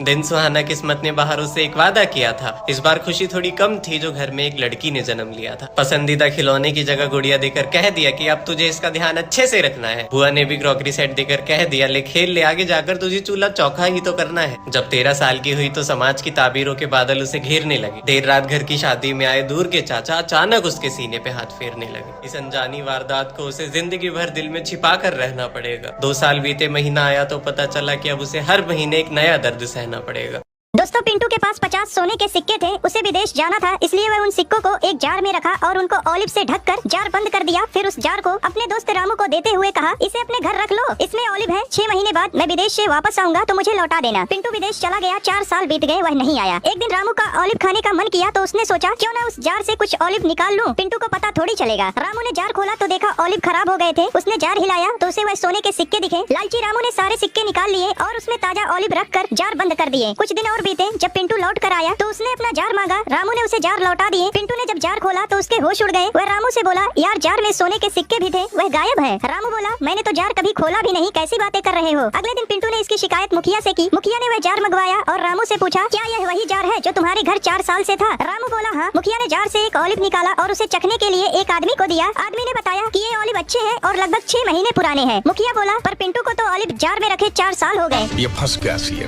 दिन सुहाना किस्मत ने बाहरों से एक वादा किया था। इस बार खुशी थोड़ी कम थी जो घर में एक लड़की ने जन्म लिया था। पसंदीदा खिलौने की जगह गुड़िया देकर कह दिया कि अब तुझे इसका ध्यान अच्छे से रखना है। बुआ ने भी क्रॉकरी सेट देकर कह दिया, ले खेल ले, आगे जाकर तुझे चूल्हा चौका ही तो करना है। जब 13 साल की हुई तो समाज की ताबीरों के बादल उसे घेरने लगे। देर रात घर की शादी में आए दूर के चाचा अचानक उसके सीने पे हाथ फेरने लगे। इस अनजानी वारदात को उसे जिंदगी भर दिल में छिपा कर रहना पड़ेगा। 2 साल बीते, महीना आया तो पता चला कि अब उसे हर महीने एक नया दर्द सहना पड़ेगा। दोस्तों, पिंटू के पास 50 सोने के सिक्के थे। उसे विदेश जाना था, इसलिए वह उन सिक्कों को एक जार में रखा और उनको ऑलिव से ढककर जार बंद कर दिया। फिर उस जार को अपने दोस्त रामू को देते हुए कहा, इसे अपने घर रख लो, इसमें ऑलिव है। 6 महीने बाद मैं विदेश से वापस आऊंगा तो मुझे लौटा देना। पिंटू विदेश चला गया। 4 साल बीत गए, वह नहीं आया। एक दिन रामू का ऑलिव खाने का मन किया तो उसने सोचा क्यों ना उस जार से कुछ ऑलिव निकाल लूं। पिंटू को पता थोड़ी चलेगा। रामू ने जार खोला तो देखा ऑलिव खराब हो गए थे। उसने जार हिलाया तो उसे वह सोने के सिक्के दिखे। लालची रामू ने सारे सिक्के निकाल लिए और उसमें ताजा ऑलिव रखकर जार बंद कर दिए। कुछ दिन और बीते। जब पिंटू लौट कर आया तो उसने अपना जार मांगा। रामू ने उसे जार लौटा दिए। पिंटू ने जब जार खोला तो उसके होश उड़ गए। वह रामू से बोला, यार जार में सोने के सिक्के भी थे, वह गायब है। रामू बोला, मैंने तो जार कभी खोला भी नहीं, कैसी बातें कर रहे हो। अगले दिन पिंटू ने इसकी शिकायत मुखिया से की। मुखिया ने वह जार मंगवाया और रामू से पूछा, क्या यह वही जार है जो तुम्हारे घर 4 साल से था। रामू बोला, हाँ। मुखिया ने जार से एक ऑलिव निकाला और उसे चखने के लिए एक आदमी को दिया। आदमी ने बताया कि ये ऑलिव अच्छे हैं और लगभग 6 महीने पुराने हैं। मुखिया बोला, पर पिंटू को तो ऑलिव जार में रखे 4 साल हो गए। ये फंस गया सी।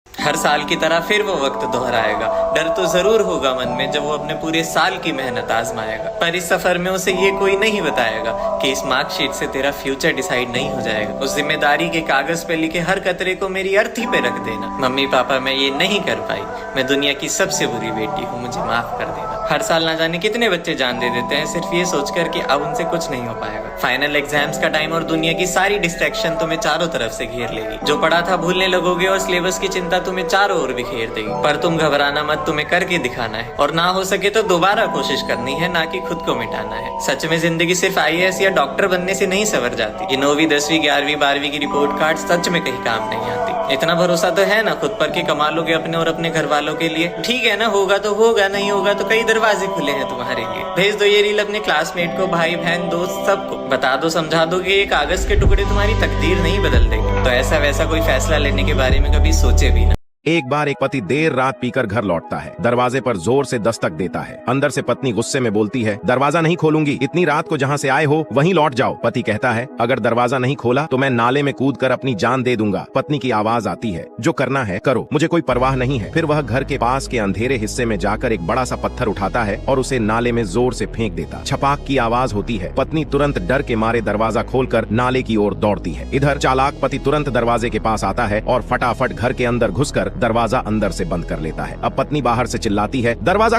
हर साल की तरह फिर वो वक्त दोहराएगा। डर तो जरूर होगा मन में जब वो अपने पूरे साल की मेहनत आजमाएगा, पर इस सफर में उसे ये कोई नहीं बताएगा कि इस मार्कशीट से तेरा फ्यूचर डिसाइड नहीं हो जाएगा। उस जिम्मेदारी के कागज पे लिखे हर कतरे को मेरी अर्थी पे रख देना। मम्मी पापा, मैं ये नहीं कर पाई, मैं दुनिया की सबसे बुरी बेटी हूँ, मुझे माफ कर देना। हर साल ना जाने कितने बच्चे जान दे देते हैं सिर्फ ये सोचकर कि अब उनसे कुछ नहीं हो पाएगा। फाइनल एग्जाम्स का टाइम और दुनिया की सारी डिस्ट्रैक्शन तुम्हें चारों तरफ से घेर लेगी। जो पढ़ा था भूलने लगोगे और सिलेबस की चिंता तुम्हें चारों ओर बिखेर देगी। पर तुम घबराना मत, तुम्हें करके दिखाना है और ना हो सके तो दोबारा कोशिश करनी है, ना कि खुद को मिटाना है। सच में जिंदगी सिर्फ IAS या डॉक्टर बनने से नहीं संवर जाती। ये 9वीं 10वीं 11वीं 12वीं की रिपोर्ट कार्ड सच में कहीं काम नहीं आती। इतना भरोसा तो है ना खुद पर कि कमा लोगे अपने और अपने घर वालों के लिए। ठीक है ना, होगा तो होगा, नहीं होगा तो कई दरवाजे खुले हैं तुम्हारे लिए। भेज दो ये रील अपने क्लासमेट को, भाई बहन दोस्त सबको। बता दो, समझा दो कि ये कागज के टुकड़े तुम्हारी तकदीर नहीं बदल देंगे। तो ऐसा वैसा कोई फैसला लेने के बारे में कभी सोचे भी ना। एक बार एक पति देर रात पीकर घर लौटता है। दरवाजे पर जोर से दस्तक देता है। अंदर से पत्नी गुस्से में बोलती है, दरवाजा नहीं खोलूंगी, इतनी रात को जहाँ से आए हो वहीं लौट जाओ। पति कहता है, अगर दरवाजा नहीं खोला तो मैं नाले में कूदकर अपनी जान दे दूंगा। पत्नी की आवाज आती है, जो करना है करो, मुझे कोई परवाह नहीं है। फिर वह घर के पास के अंधेरे हिस्से में जाकर एक बड़ा सा पत्थर उठाता है और उसे नाले में जोर से फेंक देता। छपाक की आवाज होती है। पत्नी तुरंत डर के मारे दरवाजा खोलकर नाले की ओर दौड़ती है। इधर चालाक पति तुरंत दरवाजे के पास आता है और फटाफट घर के अंदर घुसकर दरवाजा अंदर से बंद कर लेता है। अब पत्नी बाहर से चिल्लाती है, दरवाजा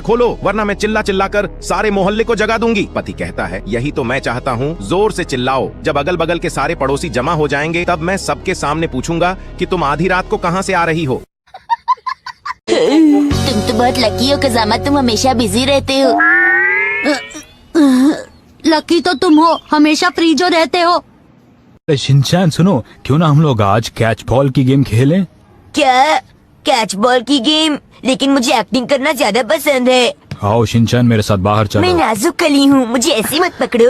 खोलो वरना मैं चिल्ला चिल्लाकर सारे मोहल्ले को जगा दूंगी। पति कहता है, यही तो मैं चाहता हूँ, जोर से चिल्लाओ। जब अगल बगल के सारे पड़ोसी जमा हो जाएंगे तब मैं सबके सामने पूछूंगा कि तुम आधी रात को कहाँ से आ रही हो। तुम तो बहुत लकी हो कज़ामा, तुम हमेशा बिजी रहते हो। लकी तो तुम हो, हमेशा फ्री जो रहते हो। शिनचैन सुनो, क्यों ना हम लोग आज कैच बॉल की गेम खेलें? क्या कैच बॉल की गेम? लेकिन मुझे एक्टिंग करना ज्यादा पसंद है। आओ शिनचैन, मेरे साथ बाहर चलो। मैं नाजुक कली हूँ, मुझे ऐसे मत पकड़ो।